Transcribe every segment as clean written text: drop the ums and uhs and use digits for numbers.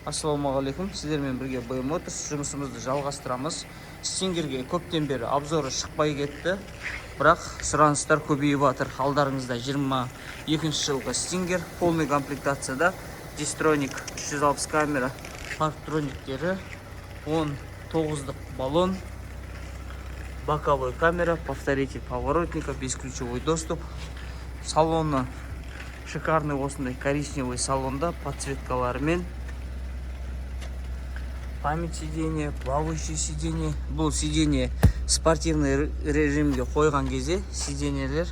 Ассалаумағалейкум, сіздермен бірге BM Motors жұмысымызды жалғастырамыз. Стингерге көптен бері обзоры шықпай кетті, бірақ сұраныстар көбейіп жатыр. Алдарыңызда 22 жылғы Stinger полный комплектацияда Distronic 360 камера, парктрониктері, 19-дық баллон, боковой камера, повторитель поворотника, бесключевой доступ. Салоны шикарный осындай коричневый салонда подсветкаларымен. Память сиденье, плавающее сиденье. Бұл сиденье спортивный режимге қойған кезде сиденьелер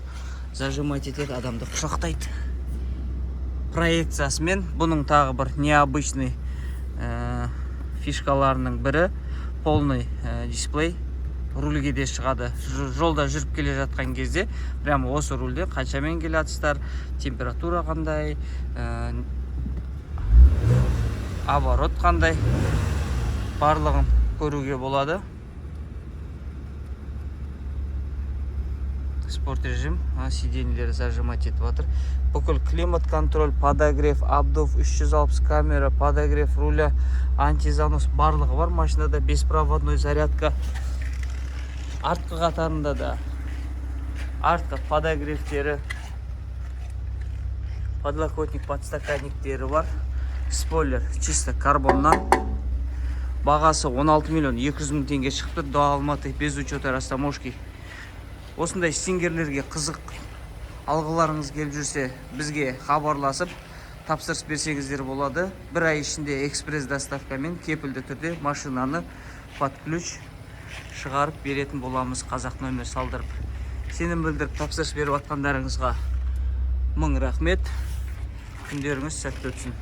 зажимать етеді, адамды құшақтайды. Проекциясымен бұның тағы бір необычный фишкаларының бірі полный дисплей. Рульге де шығады. Жолда жүріп келе жатқан кезде прямо осы рульде қаншамен келе жатсыздар, температура қандай, оборот қандай, барлығын көруге болады. Спорт режим, сиденьелер зажимать етіп жатыр. Бүкіл климат контроль, подогрев, обдув, 360 камера, подогрев руля, антизанос барлығы бар машинада, беспроводной зарядка. Артқы қатарында да артқы подогревтері, подлокотник, подстаканниктері бар. Спойлер чисто карбоннан. Бағасы 16 миллион 200 мың теңге шықты. До Алматы без учета растаможки. Осындай стингерлерге қызық алғыларыңыз келіп жүрсе, бізге хабарласып тапсырыс берсеңіздер болады. Бір ай ішінде экспресс доставкамен кепілді түрде машинаны под ключ шығарып беретін боламыз. Қазақ нөмір салдырып. Сенім білдіріп тапсырыс беріп атқандарыңызға мың рахмет. Күндеріңіз сәтті өтсін.